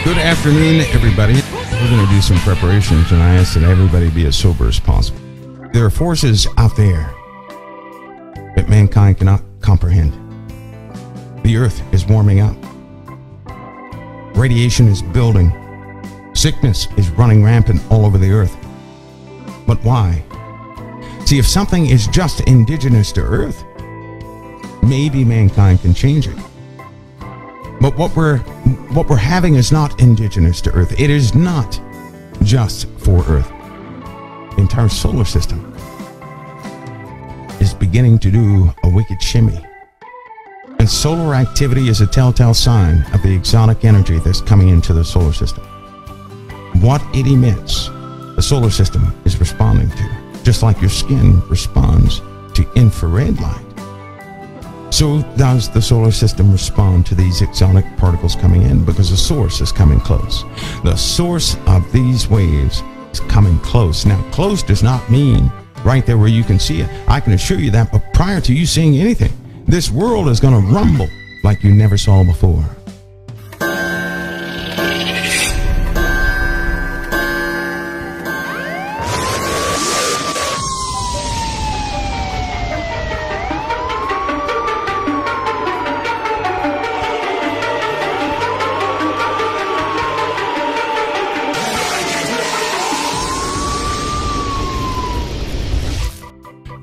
Good afternoon, everybody. We're going to do some preparations, and I ask that everybody be as sober as possible. There are forces out there that mankind cannot comprehend. The earth is warming up. Radiation is building. Sickness is running rampant all over the earth. But why? See, if something is just indigenous to earth, maybe mankind can change it. But what we're having is not indigenous to earth. It is not just for earth. The entire solar system is beginning to do a wicked shimmy. And solar activity is a telltale sign of the exotic energy that's coming into the solar system. What it emits, the solar system is responding to, just like your skin responds to infrared light. So does the solar system respond to these exotic particles coming in, because the source is coming close. The source of these waves is coming close. Now, close does not mean right there where you can see it. I can assure you that, but prior to you seeing anything, this world is going to rumble like you never saw before.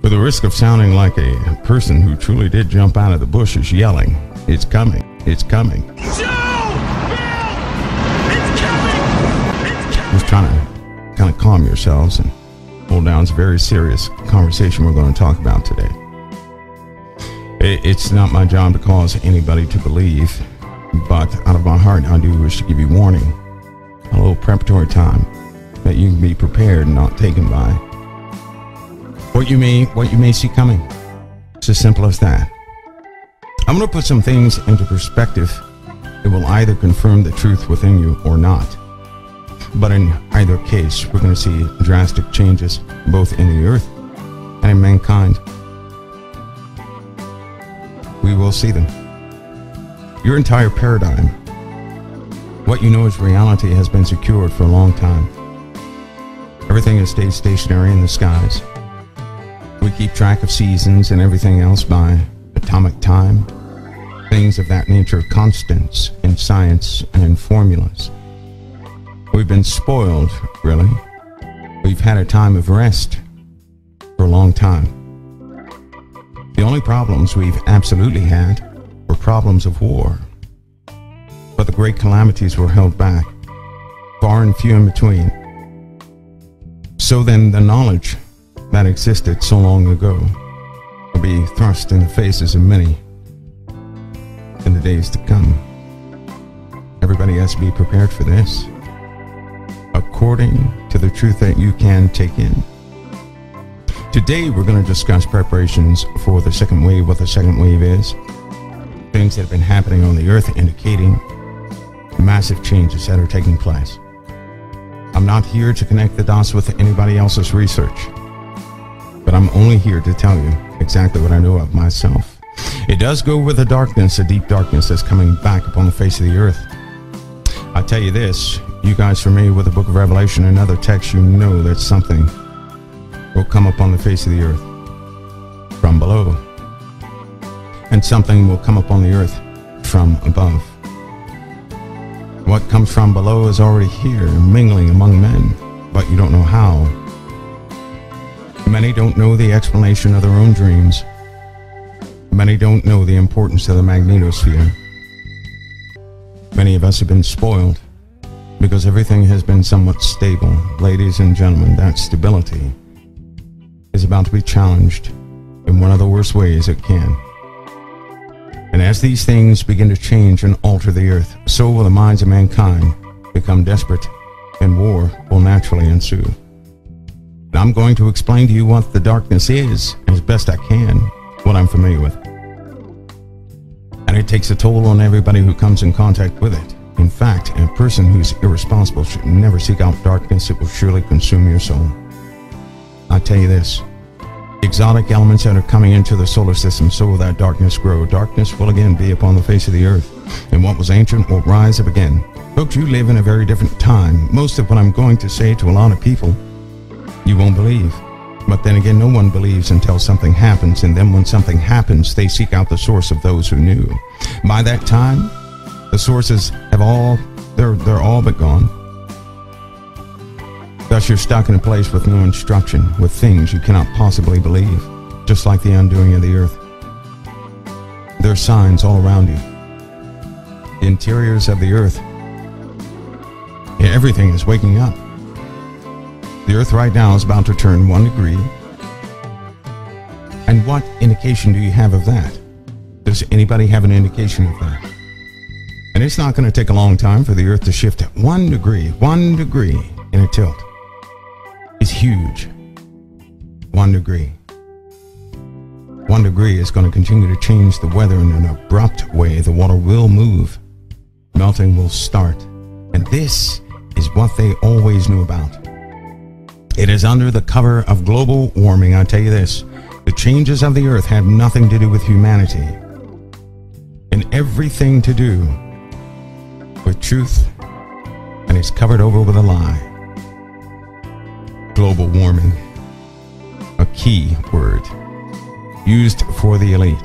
For the risk of sounding like a person who truly did jump out of the bushes yelling, "It's coming, it's coming." Joe! Bill! It's coming! It's coming! Just trying to kind of calm yourselves and hold down. It's a very serious conversation we're going to talk about today. It's not my job to cause anybody to believe, but out of my heart, I do wish to give you warning, a little preparatory time, that you can be prepared and not taken by what you may see coming. It's as simple as that. I'm going to put some things into perspective that will either confirm the truth within you or not. But in either case, we're going to see drastic changes both in the earth and in mankind. We will see them. Your entire paradigm, what you know as reality, has been secured for a long time. Everything has stayed stationary in the skies. We keep track of seasons and everything else by atomic time, things of that nature, constants in science and in formulas. We've been spoiled, really. We've had a time of rest for a long time. The only problems we've absolutely had were problems of war. But the great calamities were held back, far and few in between. So then the knowledge that existed so long ago will be thrust in the faces of many in the days to come. Everybody has to be prepared for this, according to the truth that you can take in. Today we're going to discuss preparations for the second wave, what the second wave is, things that have been happening on the earth indicating massive changes that are taking place. I'm not here to connect the dots with anybody else's research, but I'm only here to tell you exactly what I know of myself. It does go with the darkness, the deep darkness that's coming back upon the face of the earth. I tell you this, you guys familiar with the book of Revelation and other texts, you know that something will come upon the face of the earth from below, and something will come upon the earth from above. What comes from below is already here, mingling among men, but you don't know how. Many don't know the explanation of their own dreams. Many don't know the importance of the magnetosphere. Many of us have been spoiled because everything has been somewhat stable. Ladies and gentlemen, that stability is about to be challenged in one of the worst ways it can. And as these things begin to change and alter the earth, so will the minds of mankind become desperate, and war will naturally ensue. And I'm going to explain to you what the darkness is as best I can, what I'm familiar with. And it takes a toll on everybody who comes in contact with it. In fact, a person who's irresponsible should never seek out darkness. It will surely consume your soul. I tell you this, exotic elements that are coming into the solar system, so will that darkness grow. Darkness will again be upon the face of the earth, and what was ancient will rise up again. Folks, you live in a very different time. Most of what I'm going to say to a lot of people, you won't believe. But then again, no one believes until something happens, and then when something happens, they seek out the source of those who knew. By that time, the sources have they're all but gone. Thus, you're stuck in a place with no instruction, with things you cannot possibly believe, just like the undoing of the earth. There are signs all around you. The interiors of the earth. Everything is waking up. The earth right now is about to turn 1 degree. And what indication do you have of that? Does anybody have an indication of that? And it's not going to take a long time for the earth to shift 1 degree in a tilt. It's huge. 1 degree. 1 degree is going to continue to change the weather in an abrupt way. The water will move. Melting will start. And this is what they always knew about. It is under the cover of global warming. I tell you this, the changes of the earth have nothing to do with humanity and everything to do with truth, and it's covered over with a lie. Global warming, a key word used for the elite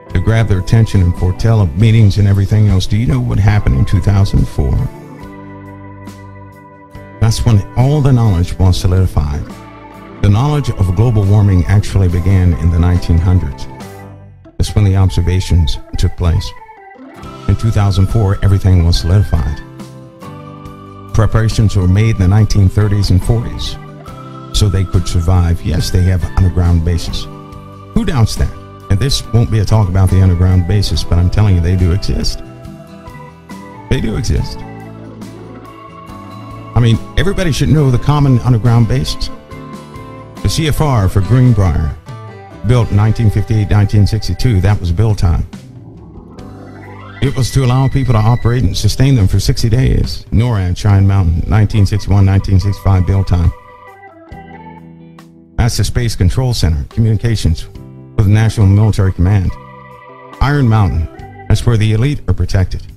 to grab their attention and foretell of meetings and everything else. Do you know what happened in 2004? That's when all the knowledge was solidified. The knowledge of global warming actually began in the 1900s. That's when the observations took place. In 2004, everything was solidified. Preparations were made in the 1930s and 40s so they could survive. Yes, they have underground bases. Who doubts that? And this won't be a talk about the underground bases, but I'm telling you, they do exist. They do exist. I mean, everybody should know the common underground bases. The CFR for Greenbrier, built in 1958-1962, that was build time. It was to allow people to operate and sustain them for 60 days. NORAD, Cheyenne Mountain, 1961-1965 build time. That's the Space Control Center, communications with the National Military Command. Iron Mountain, that's where the elite are protected.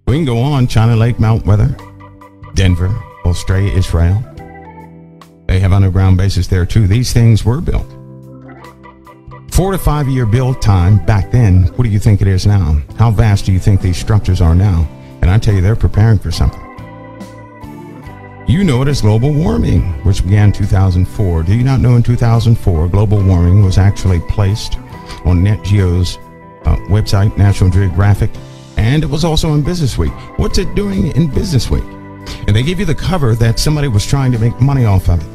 We can go on, China Lake, Mount Weather, Denver, Australia, Israel. They have underground bases there too. These things were built. 4 to 5 year build time back then. What do you think it is now? How vast do you think these structures are now? And I tell you, they're preparing for something. You know it as global warming, which began in 2004. Do you not know in 2004, global warming was actually placed on Net Geo's website, National Geographic, and it was on Business Week. What's it doing in Business Week? And they give you the cover that somebody was trying to make money off of it.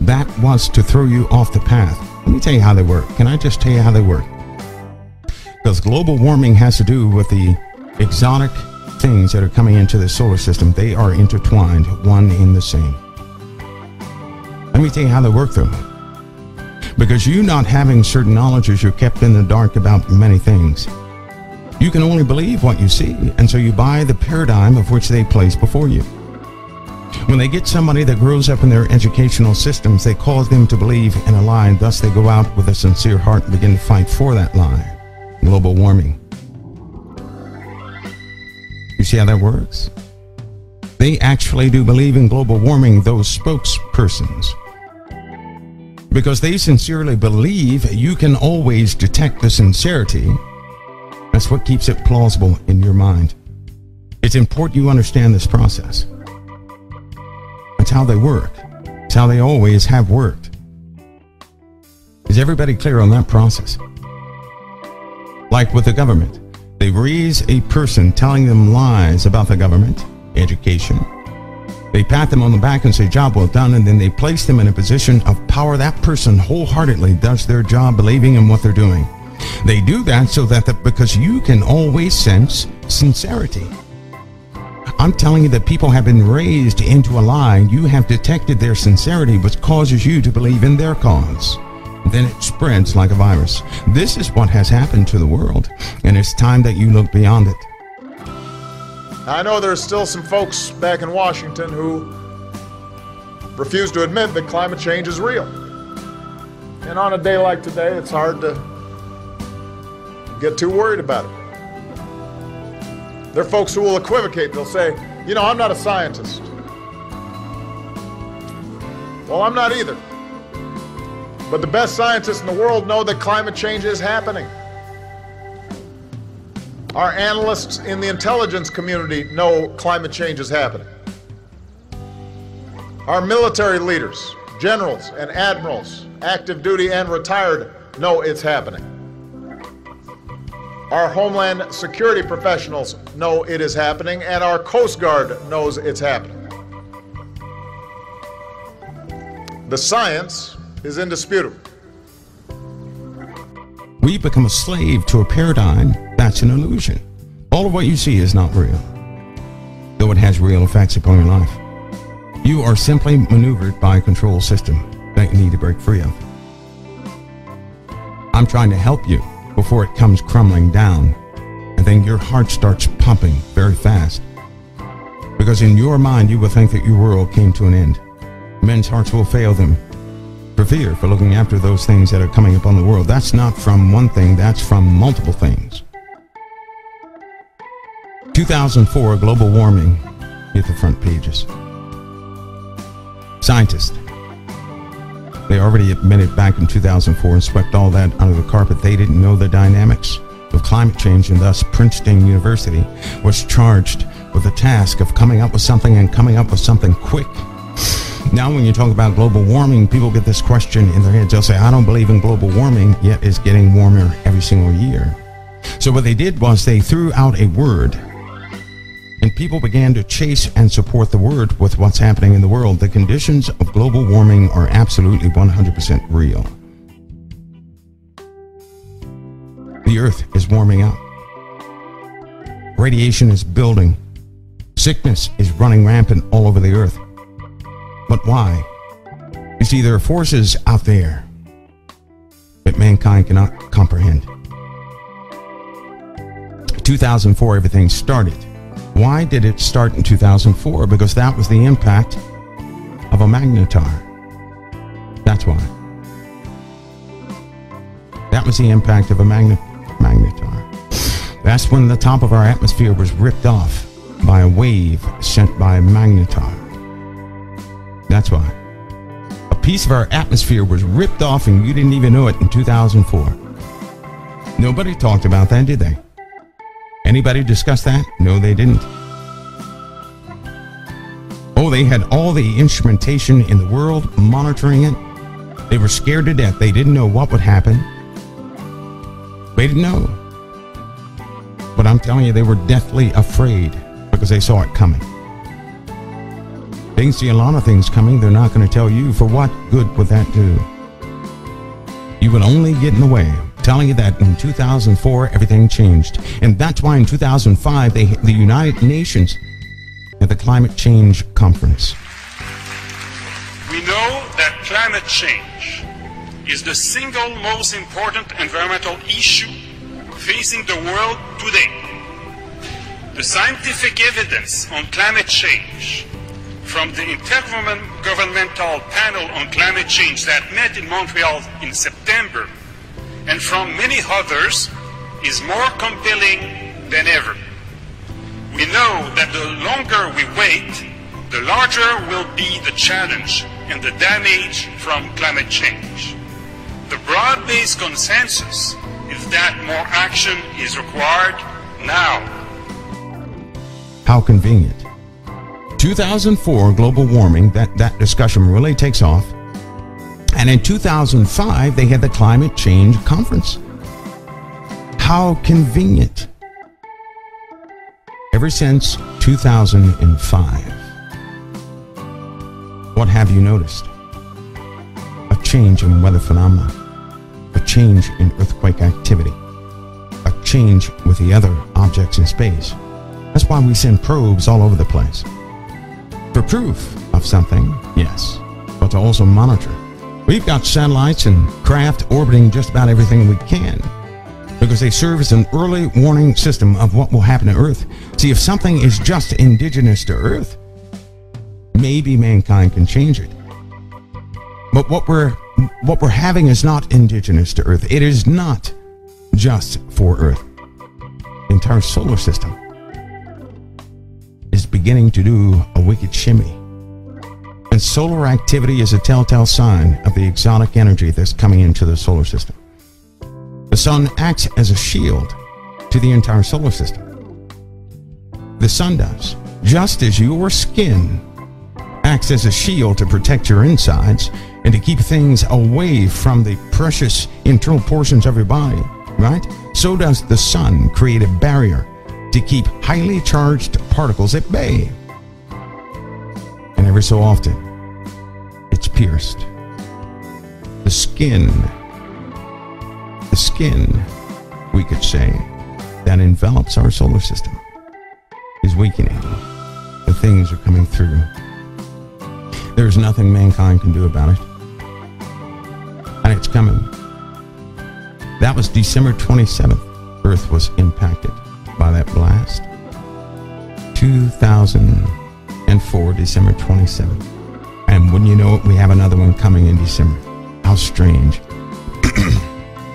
That was to throw you off the path. Let me tell you how they work. Can I just tell you how they work? Because global warming has to do with the exotic things that are coming into the solar system. They are intertwined, one in the same. Let me tell you how they work though. Because you not having certain knowledges, you're kept in the dark about many things. You can only believe what you see, and so you buy the paradigm of which they place before you. When they get somebody that grows up in their educational systems, they cause them to believe in a lie, and thus they go out with a sincere heart and begin to fight for that lie. Global warming. You see how that works? They actually do believe in global warming, those spokespersons. Because they sincerely believe you can always detect the sincerity. That's what keeps it plausible in your mind. It's important you understand this process. That's how they work. It's how they always have worked. Is everybody clear on that process? Like with the government, they raise a person telling them lies about the government, education. They pat them on the back and say, job well done, and then they place them in a position of power. That person wholeheartedly does their job believing in what they're doing. They do that so that because you can always sense sincerity. I'm telling you that people have been raised into a lie. You have detected their sincerity, which causes you to believe in their cause. Then it spreads like a virus. This is what has happened to the world, and it's time that you look beyond it. I know there's still some folks back in Washington who refuse to admit that climate change is real. And on a day like today, it's hard to get too worried about it. There are folks who will equivocate. They'll say, You know, I'm not a scientist. Well, I'm not either. But the best scientists in the world know that climate change is happening. Our analysts in the intelligence community know climate change is happening. Our military leaders, generals and admirals, active duty and retired, know it's happening. Our Homeland Security professionals know it is happening, and our Coast Guard knows it's happening. The science is indisputable. We become a slave to a paradigm that's an illusion. All of what you see is not real, though it has real effects upon your life. You are simply maneuvered by a control system that you need to break free of. I'm trying to help you before it comes crumbling down, and then your heart starts pumping very fast. Because in your mind, you will think that your world came to an end. Men's hearts will fail them for fear, for looking after those things that are coming upon the world. That's not from one thing, that's from multiple things. 2004, global warming hit the front pages. Scientists, they already admitted back in 2004 and swept all that under the carpet. They didn't know the dynamics of climate change, and thus Princeton University was charged with the task of coming up with something, and coming up with something quick. Now when you talk about global warming, people get this question in their heads. They'll say, I don't believe in global warming, yet it's getting warmer every single year. So what they did was they threw out a word, and people began to chase and support the word with what's happening in the world. The conditions of global warming are absolutely 100% real. The earth is warming up. Radiation is building. Sickness is running rampant all over the earth. But why? You see, there are forces out there that mankind cannot comprehend. 2004, everything started. Why did it start in 2004? Because that was the impact of a magnetar. That's why. That was the impact of a magnetar. That's when the top of our atmosphere was ripped off by a wave sent by a magnetar. That's why. A piece of our atmosphere was ripped off and you didn't even know it in 2004. Nobody talked about that, did they? Anybody discuss that? No, they didn't. Oh, they had all the instrumentation in the world monitoring it. They were scared to death. They didn't know what would happen. They didn't know. But I'm telling you, they were deathly afraid because they saw it coming. They can see a lot of things coming. They're not going to tell you. For what good would that do? You would only get in the way. Telling you that in 2004 everything changed, and that's why in 2005 the United Nations had the Climate Change Conference. We know that climate change is the single most important environmental issue facing the world today. The scientific evidence on climate change from the Intergovernmental Panel on Climate Change that met in Montreal in September, and from many others, is more compelling than ever. We know that the longer we wait, the larger will be the challenge and the damage from climate change. The broad-based consensus is that more action is required now. How convenient. 2004 global warming, that discussion really takes off. And in 2005, they had the Climate Change Conference. How convenient. Ever since 2005, what have you noticed? A change in weather phenomena, a change in earthquake activity, a change with the other objects in space. That's why we send probes all over the place. For proof of something, yes, but to also monitor. We've got satellites and craft orbiting just about everything we can because they serve as an early warning system of what will happen to Earth. See, if something is just indigenous to Earth, maybe mankind can change it. But what we're having is not indigenous to Earth. It is not just for Earth. The entire solar system is beginning beginning to do a wicked shimmy. And solar activity is a telltale sign of the exotic energy that's coming into the solar system. The sun acts as a shield to the entire solar system. The sun does, just as your skin acts as a shield to protect your insides and to keep things away from the precious internal portions of your body, right? So does the sun create a barrier to keep highly charged particles at bay. And every so often, it's pierced. The skin, we could say, that envelops our solar system is weakening. The things are coming through. There's nothing mankind can do about it. And it's coming. That was December 27th. Earth was impacted by that blast. 2004, December 27th. And wouldn't you know it, we have another one coming in December. How strange.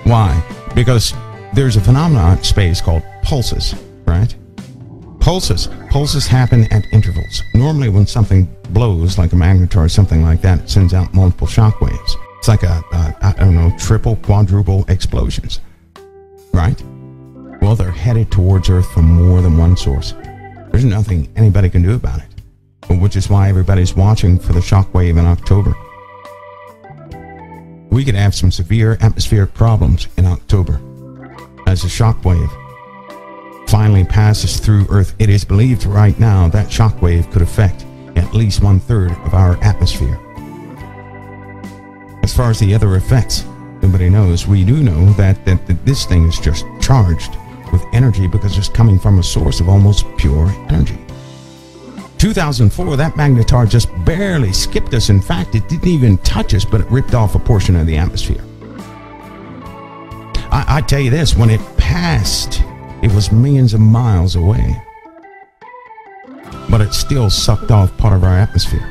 Why? Because there's a phenomenon in space called pulses, right? Pulses happen at intervals. Normally when something blows, like a magnetar or something like that, it sends out multiple shock waves. It's like I don't know, triple, quadruple explosions, right? Well, they're headed towards Earth from more than one source. There's nothing anybody can do about it, which is why everybody's watching for the shock wave in October. We could have some severe atmospheric problems in October as a shock wave finally passes through Earth. It is believed right now that shock wave could affect at least 1/3 of our atmosphere. As far as the other effects, nobody knows. We do know that this thing is just charged with energy because it's coming from a source of almost pure energy. 2004, that magnetar just barely skipped us. In fact, it didn't even touch us, but it ripped off a portion of the atmosphere. I tell you this, when it passed, it was millions of miles away, but it still sucked off part of our atmosphere.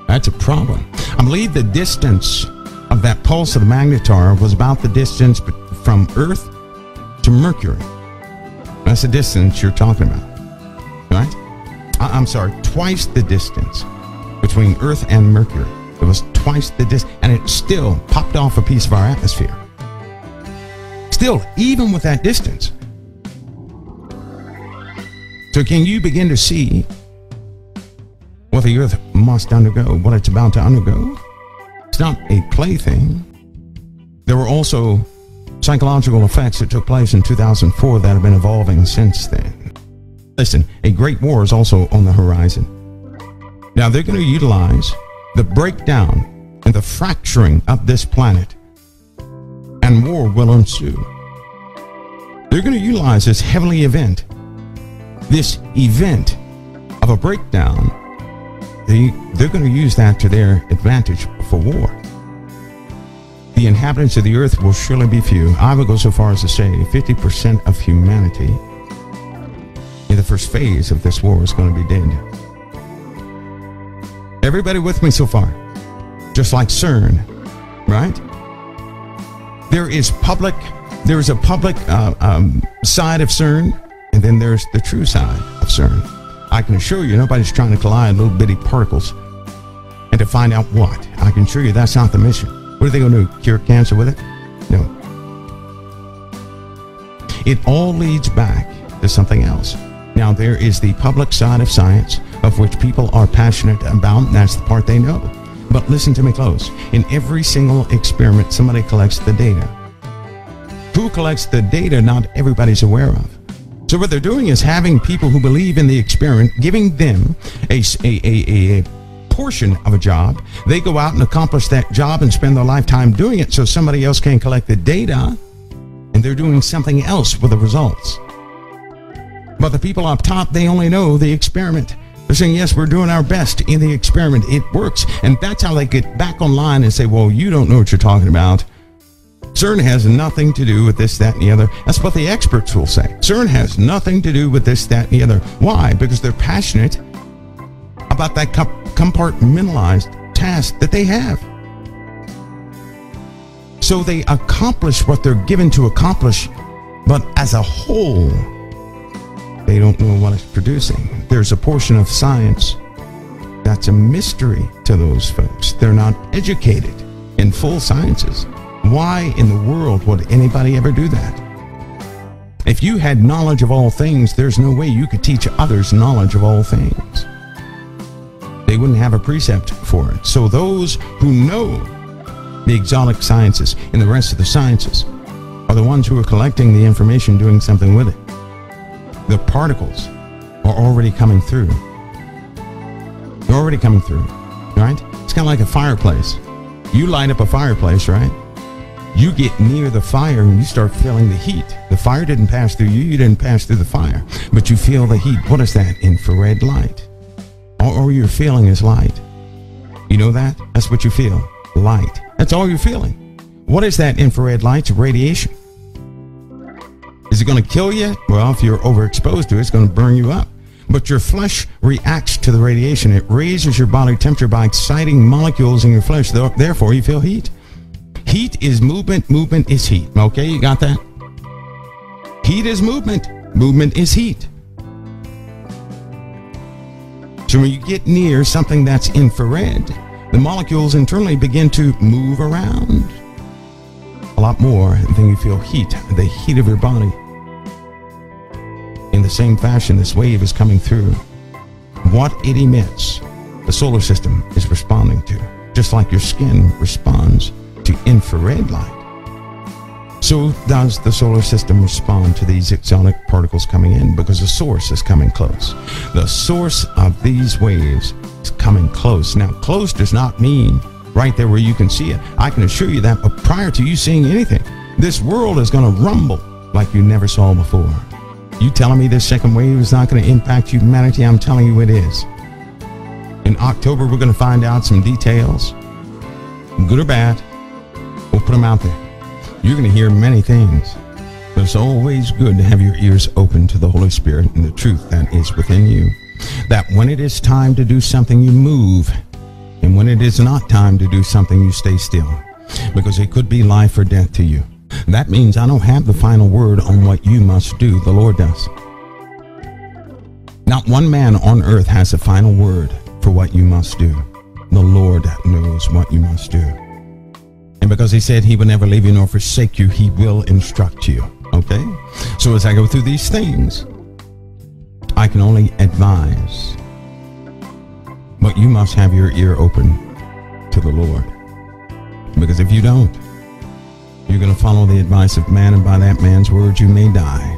That's a problem. I believe the distance of that pulse of the magnetar was about the distance from Earth to Mercury. That's the distance you're talking about, right? I'm sorry, twice the distance between Earth and Mercury. It was twice the distance, and it still popped off a piece of our atmosphere. Still, even with that distance. So can you begin to see what the Earth must undergo, what it's about to undergo? It's not a plaything. There were also psychological effects that took place in 2004 that have been evolving since then. Listen, a great war is also on the horizon. Now they're going to utilize the breakdown and the fracturing of this planet, and war will ensue. They're going to utilize this heavenly event, this event of a breakdown. They're going to use that to their advantage for war. The inhabitants of the earth will surely be few. I would go so far as to say 50% of humanity in the first phase of this war is going to be dead. Everybody with me so far? Just like CERN, right? There is a public side of CERN, and then there's the true side of CERN. I can assure you nobody's trying to collide little bitty particles and to find out what. I can assure you that's not the mission. What are they going to do? Cure cancer with it? No. It all leads back to something else. Now, there is the public side of science, of which people are passionate about, and that's the part they know. But listen to me close. In every single experiment, somebody collects the data. Who collects the data, not everybody's aware of. So what they're doing is having people who believe in the experiment, giving them a portion of a job. They go out and accomplish that job and spend their lifetime doing it so somebody else can collect the data, and they're doing something else with the results. But the people up top, they only know the experiment. They're saying, yes, we're doing our best in the experiment. It works. And that's how they get back online and say, well, you don't know what you're talking about. CERN has nothing to do with this, that, and the other. That's what the experts will say. CERN has nothing to do with this, that, and the other. Why? Because they're passionate about that compartmentalized task that they have. So they accomplish what they're given to accomplish, but as a whole, They don't know what it's producing. There's a portion of science that's a mystery to those folks. They're not educated in full sciences. Why in the world would anybody ever do that? If you had knowledge of all things, there's no way you could teach others knowledge of all things. They wouldn't have a precept for it. So those who know the exotic sciences and the rest of the sciences are the ones who are collecting the information, doing something with it. The particles are already coming through. They're already coming through, right? It's kind of like a fireplace. You light up a fireplace, right? You get near the fire and you start feeling the heat. The fire didn't pass through you, you didn't pass through the fire, but you feel the heat. What is that? Infrared light. All you're feeling is light. You know that? That's what you feel. Light. That's all you're feeling. What is that infrared light? It's radiation. Is it going to kill you? Well, if you're overexposed to it, it's going to burn you up. But your flesh reacts to the radiation. It raises your body temperature by exciting molecules in your flesh. Therefore, you feel heat. Heat is movement. Movement is heat. Okay, you got that? Heat is movement. Movement is heat. So when you get near something that's infrared, the molecules internally begin to move around a lot more, and then you feel heat, the heat of your body. In the same fashion, this wave is coming through. What it emits, the solar system is responding to, just like your skin responds to infrared light. So does the solar system respond to these exotic particles coming in, because the source is coming close. The source of these waves is coming close. Now, close does not mean right there where you can see it. I can assure you that, but prior to you seeing anything, this world is going to rumble like you never saw before. You telling me this second wave is not going to impact humanity? I'm telling you it is. In October, we're going to find out some details, good or bad. We'll put them out there. You're going to hear many things, but it's always good to have your ears open to the Holy Spirit and the truth that is within you. That when it is time to do something, you move. And when it is not time to do something, you stay still. Because it could be life or death to you. That means I don't have the final word on what you must do. The Lord does. Not one man on earth has a final word for what you must do. The Lord knows what you must do. And because he said he will never leave you nor forsake you, he will instruct you. Okay? So as I go through these things, I can only advise. But you must have your ear open to the Lord. Because if you don't, you're going to follow the advice of man, and by that man's words you may die.